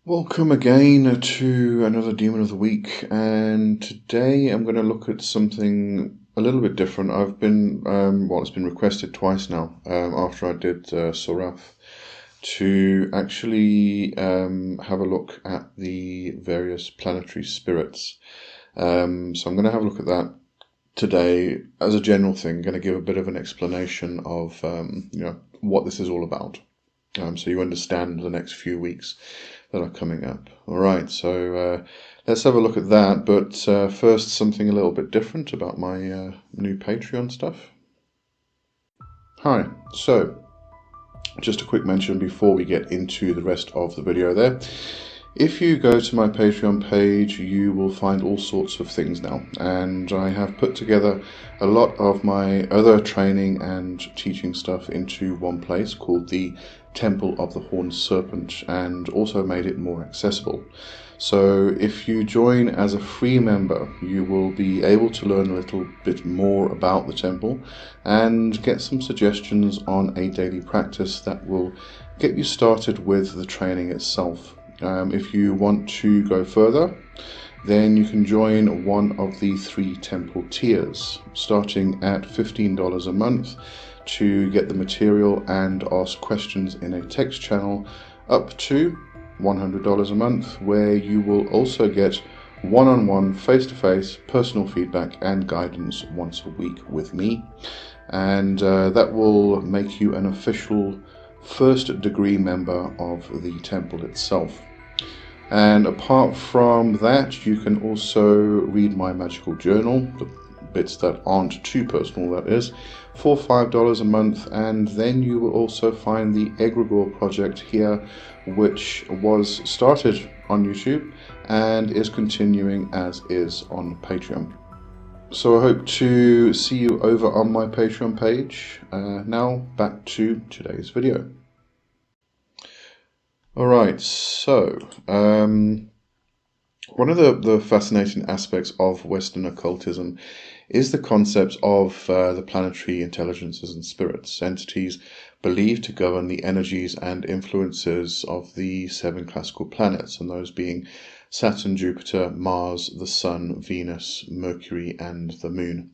Welcome again to another Demon of the Week, and today I'm going to look at something a little bit different. I've been, it's been requested twice now, after I did Soraf, to actually have a look at the various planetary spirits. So I'm going to have a look at that today as a general thing. I'm going to give a bit of an explanation of, what this is all about. So you understand the next few weeks that are coming up. All right, so let's have a look at that. But first, something a little bit different about my new Patreon stuff. Hi, so just a quick mention before we get into the rest of the video there. If you go to my Patreon page, you will find all sorts of things now, and I have put together a lot of my other training and teaching stuff into one place called the Temple of the Horned Serpent, and also made it more accessible. So if you join as a free member, you will be able to learn a little bit more about the temple and get some suggestions on a daily practice that will get you started with the training itself. If you want to go further, then you can join one of the 3 temple tiers, starting at $15 a month to get the material and ask questions in a text channel, up to $100 a month, where you will also get one-on-one, face-to-face personal feedback and guidance once a week with me, and that will make you an official first degree member of the temple itself. And apart from that, you can also read my magical journal, the bits that aren't too personal, that is, for $5 a month. And then you will also find the Egregore project here, which was started on YouTube and is continuing as is on Patreon. So I hope to see you over on my Patreon page. Now back to today's video. Alright, so one of the fascinating aspects of Western occultism is the concept of the planetary intelligences and spirits, entities believed to govern the energies and influences of the 7 classical planets, and those being Saturn, Jupiter, Mars, the Sun, Venus, Mercury, and the Moon.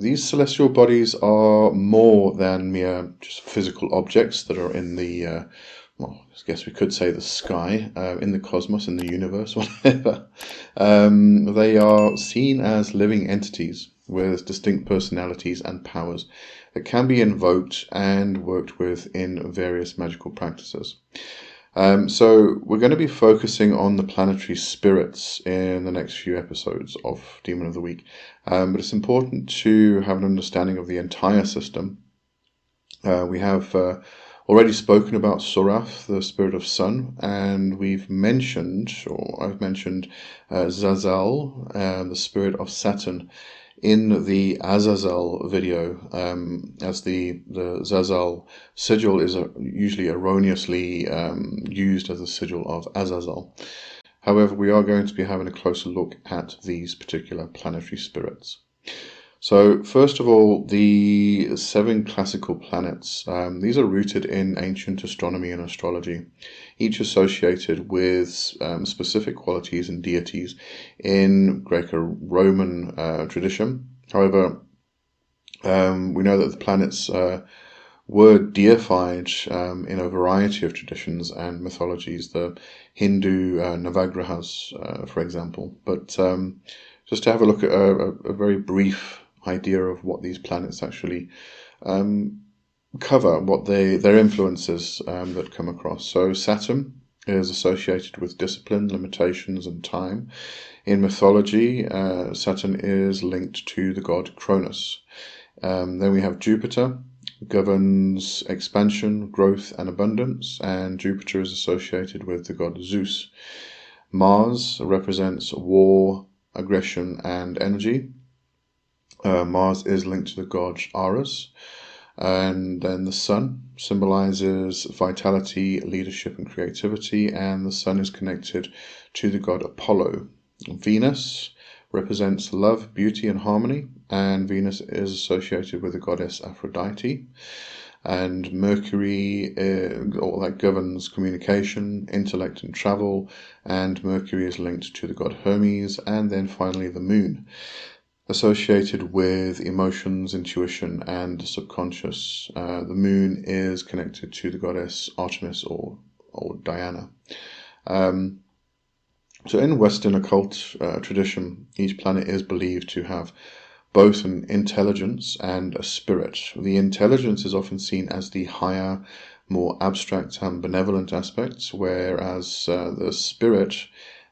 These celestial bodies are more than mere just physical objects that are in the I guess we could say the sky, in the cosmos, in the universe, whatever. They are seen as living entities with distinct personalities and powers that can be invoked and worked with in various magical practices. So we're going to be focusing on the planetary spirits in the next few episodes of Demon of the Week, but it's important to have an understanding of the entire system. We have already spoken about Soraf, the spirit of sun, and I've mentioned Zazal, the spirit of Saturn, in the Azazel video, as the Zazal sigil is usually erroneously used as a sigil of Azazel. However, we are going to be having a closer look at these particular planetary spirits. So first of all, the 7 classical planets. These are rooted in ancient astronomy and astrology, each associated with specific qualities and deities in Greco-Roman tradition. However, we know that the planets were deified in a variety of traditions and mythologies, the Hindu Navagrahas, for example. But just to have a look at a very brief idea of what these planets actually cover, what their influences that come across. So Saturn is associated with discipline, limitations, and time. In mythology, Saturn is linked to the god Cronus. Then we have Jupiter, governs expansion, growth, and abundance, and Jupiter is associated with the god Zeus. Mars represents war, aggression, and energy. Mars is linked to the god Ares, and then the Sun symbolizes vitality, leadership, and creativity, and the Sun is connected to the god Apollo. Venus represents love, beauty, and harmony, and Venus is associated with the goddess Aphrodite. and Mercury that governs communication, intellect and travel, and Mercury is linked to the god Hermes, and then finally the moon, associated with emotions, intuition, and the subconscious. The moon is connected to the goddess Artemis or Diana. So in Western occult tradition, each planet is believed to have both an intelligence and a spirit. The intelligence is often seen as the higher, more abstract and benevolent aspects, whereas the spirit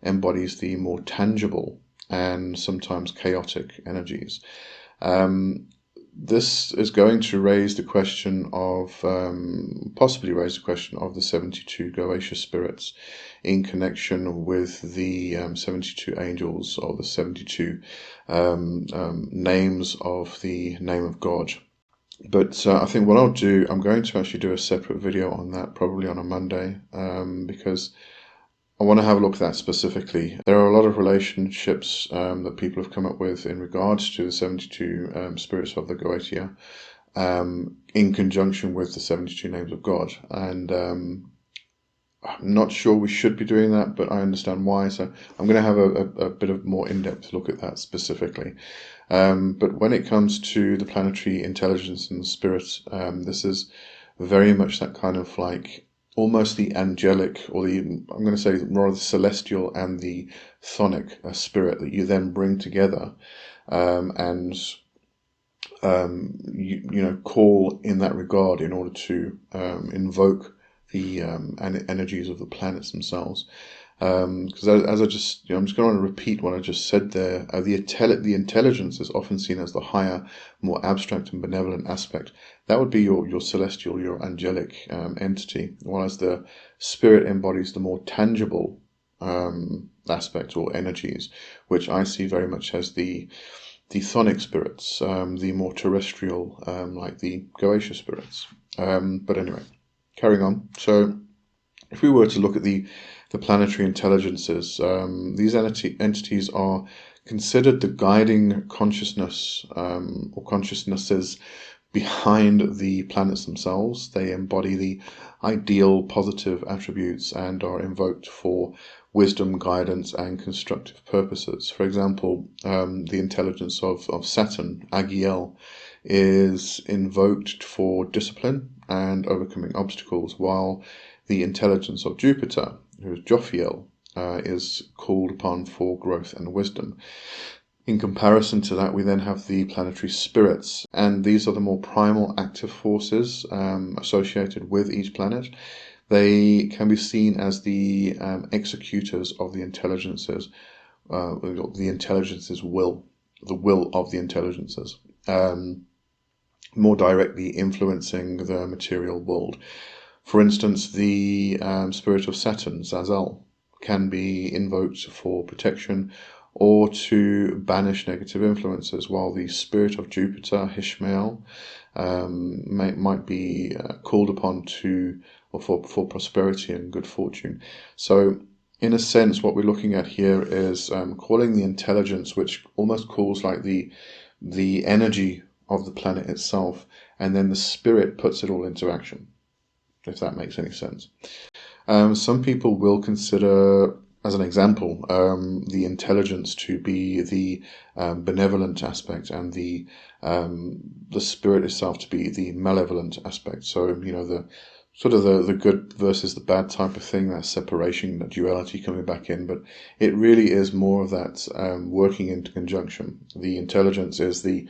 embodies the more tangible and sometimes chaotic energies. This is going to raise the question of, possibly raise the question of the 72 Goetia spirits in connection with the 72 angels, or the 72 names of the name of God. But I think what I'll do, I'm going to actually do a separate video on that, probably on a Monday, because I want to have a look at that specifically. There are a lot of relationships that people have come up with in regards to the 72 spirits of the Goetia, in conjunction with the 72 names of God. And I'm not sure we should be doing that, but I understand why. So I'm going to have a bit of more in-depth look at that specifically. But when it comes to the planetary intelligence and the spirits, this is very much that kind of like almost the angelic, or the, I'm going to say more the celestial and the chthonic spirit that you then bring together, and you know, call in that regard in order to invoke the energies of the planets themselves. Because as I just, I'm just going to repeat what I just said there. The intelligence is often seen as the higher, more abstract and benevolent aspect. That would be your celestial, your angelic entity, whereas the spirit embodies the more tangible aspect or energies, which I see very much as the chthonic spirits, the more terrestrial, like the Goetia spirits. But anyway, carrying on. So if we were to look at the planetary intelligences, these entities are considered the guiding consciousness, or consciousnesses behind the planets themselves. They embody the ideal positive attributes and are invoked for wisdom, guidance, and constructive purposes. For example, the intelligence of Saturn, Agiel, is invoked for discipline and overcoming obstacles, while the intelligence of Jupiter, who is Jophiel, is called upon for growth and wisdom. In comparison to that, we then have the planetary spirits, and these are the more primal active forces associated with each planet. They can be seen as the executors of the intelligences, the intelligences will, the will of the intelligences, more directly influencing the material world. For instance, the spirit of Saturn, Zazel, can be invoked for protection or to banish negative influences, while the spirit of Jupiter, Ishmael, might be called upon for prosperity and good fortune. So in a sense, what we're looking at here is calling the intelligence, which almost calls like the energy of the planet itself, and then the spirit puts it all into action, if that makes any sense. Some people will consider, as an example, the intelligence to be the benevolent aspect, and the spirit itself to be the malevolent aspect. So, you know, the sort of the good versus the bad type of thing, that separation, that duality coming back in. But it really is more of that working into conjunction. The intelligence is the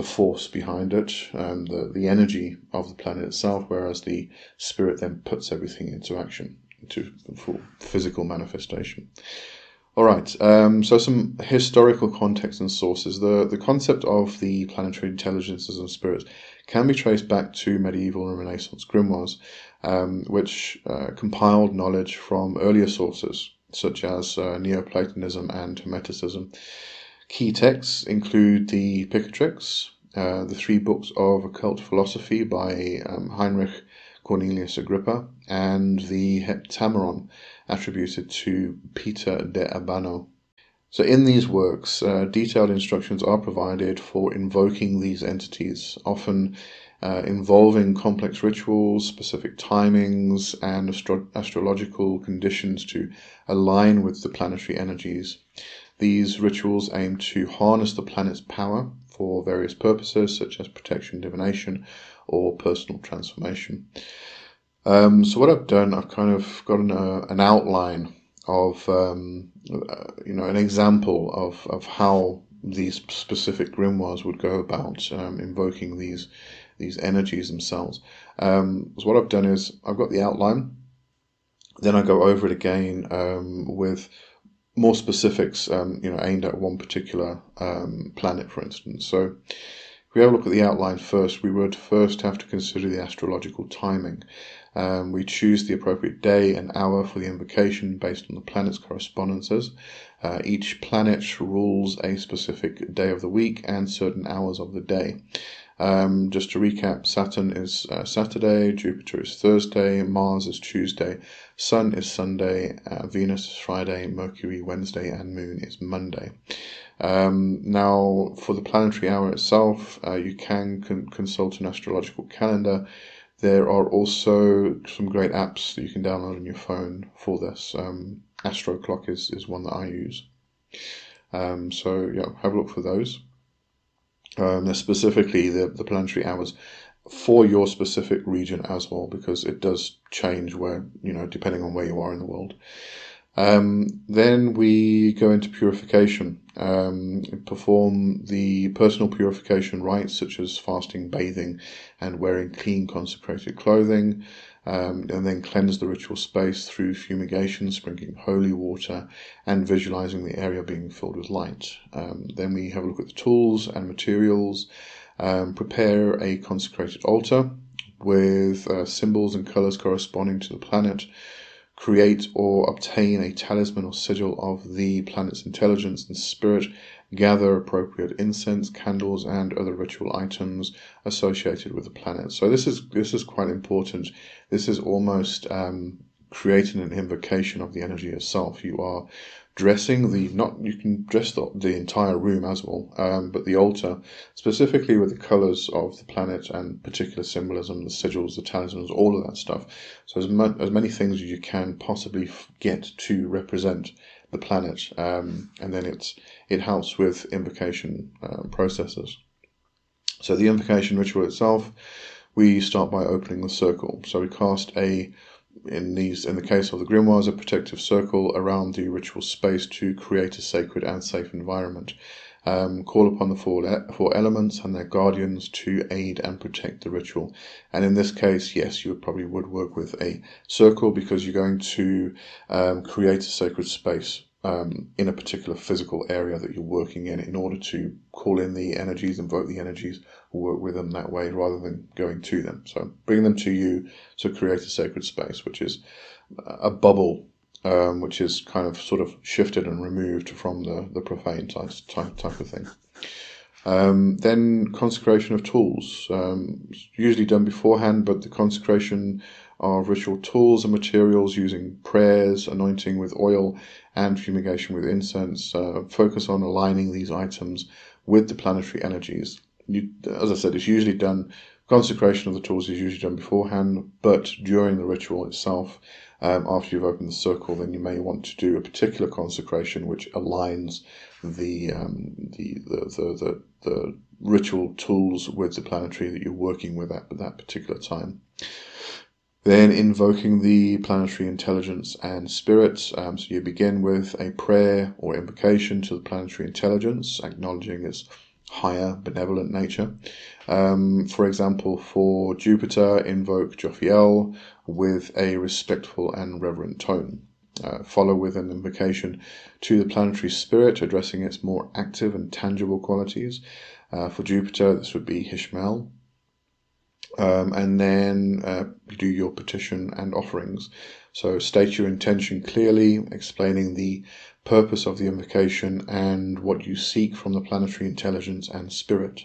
force behind it, the energy of the planet itself, whereas the spirit then puts everything into action, into full physical manifestation. All right, so some historical context and sources. The concept of the planetary intelligences and spirits can be traced back to medieval and Renaissance grimoires, which compiled knowledge from earlier sources, such as Neoplatonism and Hermeticism. Key texts include the Picatrix, the 3 books of occult philosophy by Heinrich Cornelius Agrippa, and the Heptameron, attributed to Peter de Abano. So in these works, detailed instructions are provided for invoking these entities, often involving complex rituals, specific timings, and astrological conditions to align with the planetary energies. These rituals aim to harness the planet's power for various purposes, such as protection, divination, or personal transformation. So what I've done, I've kind of gotten an outline of, an example of how these specific grimoires would go about invoking these energies themselves. So what I've done is I've got the outline, then I go over it again with more specifics, aimed at one particular planet, for instance. So if we have a look at the outline first, we would first have to consider the astrological timing. We choose the appropriate day and hour for the invocation based on the planet's correspondences. Each planet rules a specific day of the week and certain hours of the day. Just to recap, Saturn is Saturday, Jupiter is Thursday, Mars is Tuesday, Sun is Sunday, Venus is Friday, Mercury Wednesday, and Moon is Monday. Now, for the planetary hour itself, you can consult an astrological calendar. There are also some great apps that you can download on your phone for this. Astro Clock is one that I use. So yeah, have a look for those. Specifically the planetary hours for your specific region as well, because it does change where, depending on where you are in the world. Then we go into purification, perform the personal purification rites such as fasting, bathing, and wearing clean consecrated clothing, and then cleanse the ritual space through fumigation, sprinkling holy water, and visualizing the area being filled with light. Then we have a look at the tools and materials, prepare a consecrated altar with symbols and colors corresponding to the planet, create or obtain a talisman or sigil of the planet's intelligence and spirit, gather appropriate incense, candles, and other ritual items associated with the planet. So this is quite important. This is almost creating an invocation of the energy itself. You are dressing you can dress the entire room as well, but the altar specifically with the colors of the planet and particular symbolism, the sigils, the talismans, all of that stuff. So as many things as you can possibly get to represent the planet, and then it helps with invocation processes. So the invocation ritual itself, we start by opening the circle. So we cast in the case of the grimoires, a protective circle around the ritual space to create a sacred and safe environment. Call upon the four elements and their guardians to aid and protect the ritual. And in this case, yes, you probably would work with a circle, because you're going to create a sacred space in a particular physical area that you're working in order to call in the energies, invoke the energies, work with them that way rather than going to them. So bring them to you to create a sacred space, which is a bubble, which is kind of sort of shifted and removed from the profane type of thing. Then consecration of tools, usually done beforehand, but the consecration of ritual tools and materials using prayers, anointing with oil, and fumigation with incense, focus on aligning these items with the planetary energies. As I said, it's usually done, consecration of the tools is usually done beforehand, but during the ritual itself, after you've opened the circle, then you may want to do a particular consecration which aligns the ritual tools with the planetary that you're working with at that particular time. Then invoking the planetary intelligence and spirits. So you begin with a prayer or invocation to the planetary intelligence, acknowledging its higher benevolent nature. For example, for Jupiter, invoke Jophiel with a respectful and reverent tone. Follow with an invocation to the planetary spirit, addressing its more active and tangible qualities. For Jupiter, this would be Hishmael. And then you do your petition and offerings. So state your intention clearly, explaining the purpose of the invocation and what you seek from the planetary intelligence and spirit.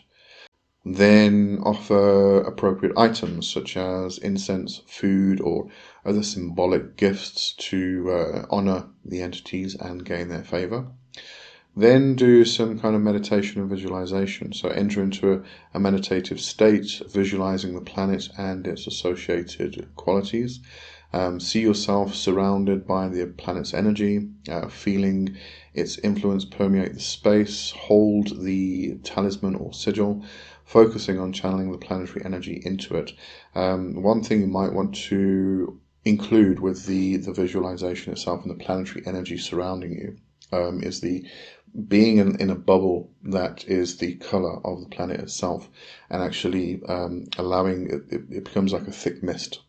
Then offer appropriate items such as incense, food, or other symbolic gifts to honor the entities and gain their favor. Then do some kind of meditation and visualization. So enter into a meditative state, visualizing the planet and its associated qualities. See yourself surrounded by the planet's energy, feeling its influence permeate the space. Hold the talisman or sigil, focusing on channeling the planetary energy into it. One thing you might want to include with the visualization itself and the planetary energy surrounding you is the being in a bubble that is the color of the planet itself, and actually allowing it becomes like a thick mist,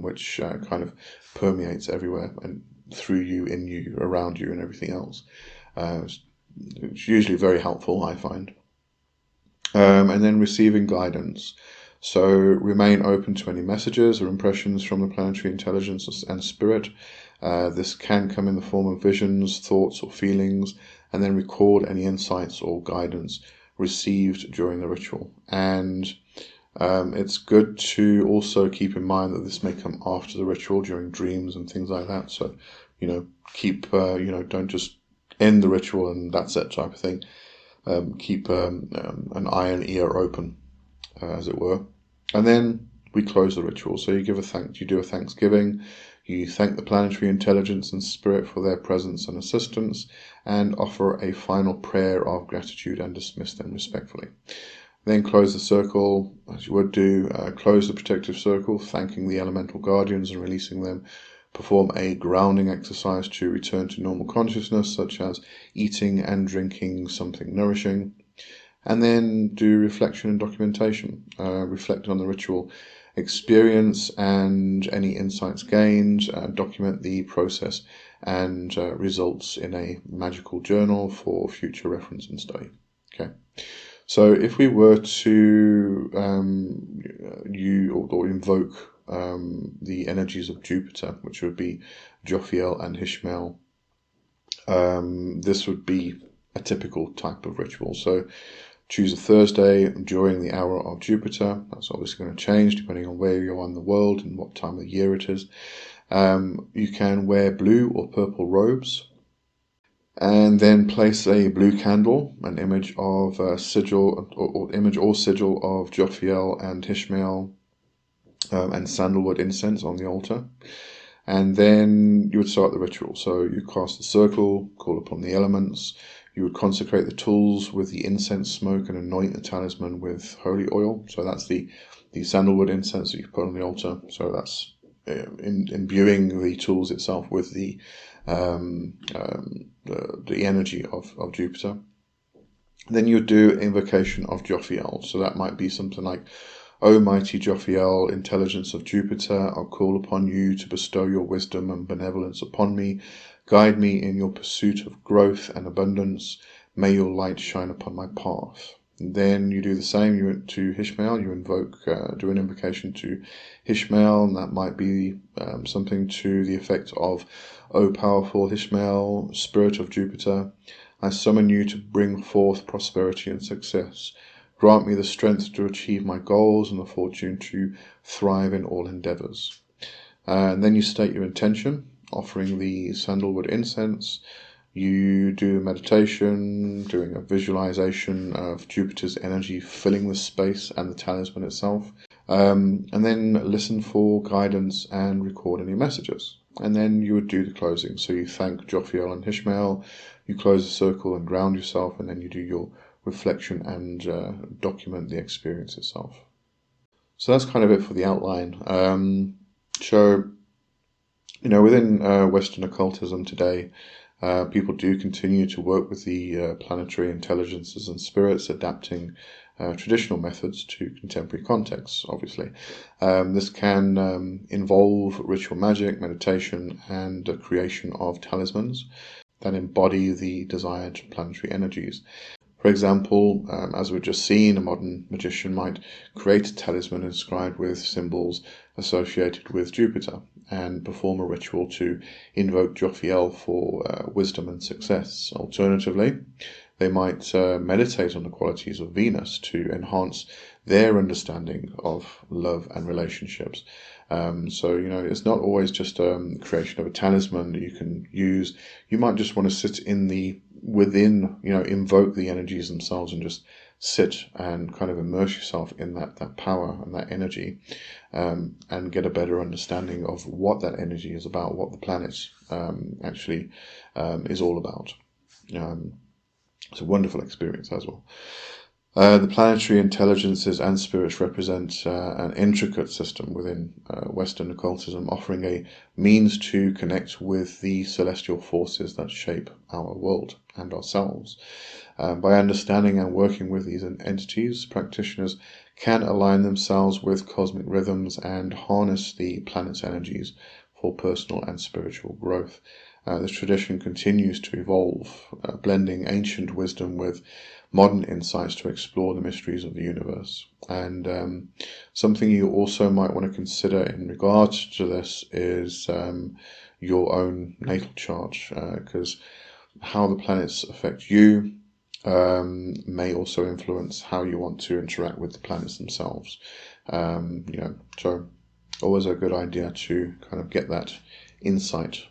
which kind of permeates everywhere and through you, in you, around you, and everything else. It's usually very helpful, I find. And then receiving guidance. So remain open to any messages or impressions from the planetary intelligence and spirit. This can come in the form of visions, thoughts, or feelings, and then record any insights or guidance received during the ritual. And it's good to also keep in mind that this may come after the ritual, during dreams and things like that. So, keep, don't just end the ritual and that's it type of thing. Keep an eye and ear open, as it were. And then we close the ritual. So you do a thanksgiving, you thank the planetary intelligence and spirit for their presence and assistance, and offer a final prayer of gratitude and dismiss them respectfully. Then close the circle, as you would do. Close the protective circle, thanking the elemental guardians and releasing them. Perform a grounding exercise to return to normal consciousness, such as eating and drinking something nourishing. And then do reflection and documentation. Reflect on the ritual experience and any insights gained. Document the process and results in a magical journal for future reference and study. Okay. So if we were to invoke the energies of Jupiter, which would be Jophiel and Ishmael, this would be a typical type of ritual. So choose a Thursday during the hour of Jupiter. That's obviously going to change depending on where you are in the world and what time of the year it is. You can wear blue or purple robes, and then place a blue candle, an image of sigil or sigil of Jophiel and Ishmael, and sandalwood incense on the altar. And then you would start the ritual. So you cast the circle, call upon the elements. You would consecrate the tools with the incense smoke and anoint the talisman with holy oil. So that's the sandalwood incense that you put on the altar. So that's imbuing the tools itself with the energy of Jupiter. Then you would do invocation of Jophiel. So that might be something like, O mighty Jophiel, intelligence of Jupiter, I'll call upon you to bestow your wisdom and benevolence upon me. Guide me in your pursuit of growth and abundance. May your light shine upon my path. And then you do the same. You went to Ishmael. You do an invocation to Ishmael, and that might be something to the effect of, O powerful Ishmael, spirit of Jupiter, I summon you to bring forth prosperity and success. Grant me the strength to achieve my goals and the fortune to thrive in all endeavors. And then you state your intention, offering the sandalwood incense. You do a meditation, doing a visualization of Jupiter's energy filling the space and the talisman itself. And then listen for guidance and record any messages. And then you would do the closing. So you thank Jophiel and Ishmael, you close the circle and ground yourself, and then you do your reflection and document the experience itself. So that's kind of it for the outline. Within Western occultism today, people do continue to work with the planetary intelligences and spirits, adapting traditional methods to contemporary contexts, obviously. This can involve ritual magic, meditation, and the creation of talismans that embody the desired planetary energies. For example, as we've just seen, a modern magician might create a talisman inscribed with symbols associated with Jupiter and perform a ritual to invoke Jophiel for wisdom and success. Alternatively, they might meditate on the qualities of Venus to enhance their understanding of love and relationships. It's not always just creation of a talisman that you can use. You might just want to sit in the within, invoke the energies themselves and just sit and kind of immerse yourself in that power and that energy, and get a better understanding of what that energy is about, what the planet actually is all about. It's a wonderful experience as well. The planetary intelligences and spirits represent an intricate system within Western occultism, offering a means to connect with the celestial forces that shape our world and ourselves. By understanding and working with these entities, practitioners can align themselves with cosmic rhythms and harness the planet's energies for personal and spiritual growth. This tradition continues to evolve, blending ancient wisdom with modern insights to explore the mysteries of the universe. And something you also might want to consider in regards to this is your own natal chart, because how the planets affect you may also influence how you want to interact with the planets themselves. So always a good idea to kind of get that insight.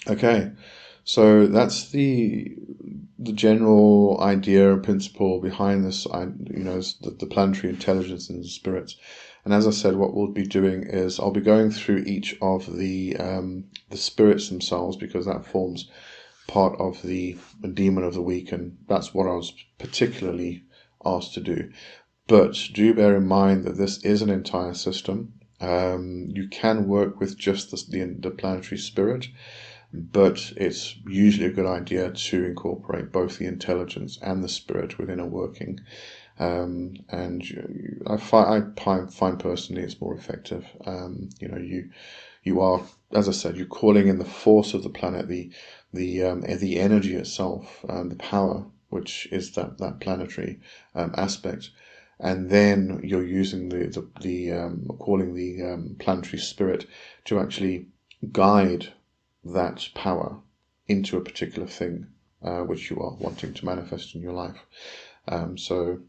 Okay, so that's the general idea and principle behind this, the planetary intelligence and the spirits. And as I said, what we'll be doing is I'll be going through each of the spirits themselves, because that forms part of the Demon of the Week, and that's what I was particularly asked to do. But do bear in mind that this is an entire system. You can work with just the planetary spirit, but it's usually a good idea to incorporate both the intelligence and the spirit within a working. And I find personally it's more effective. You are, as I said, you're calling in the force of the planet, the energy itself, the power, which is that planetary aspect. And then you're using calling the planetary spirit to actually guide that power into a particular thing which you are wanting to manifest in your life. So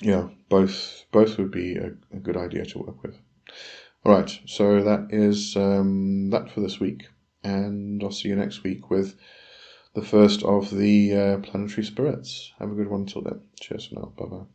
yeah, both would be a good idea to work with. All right, so that is that for this week, and I'll see you next week with the first of the planetary spirits. Have a good one until then. Cheers for now. Bye bye.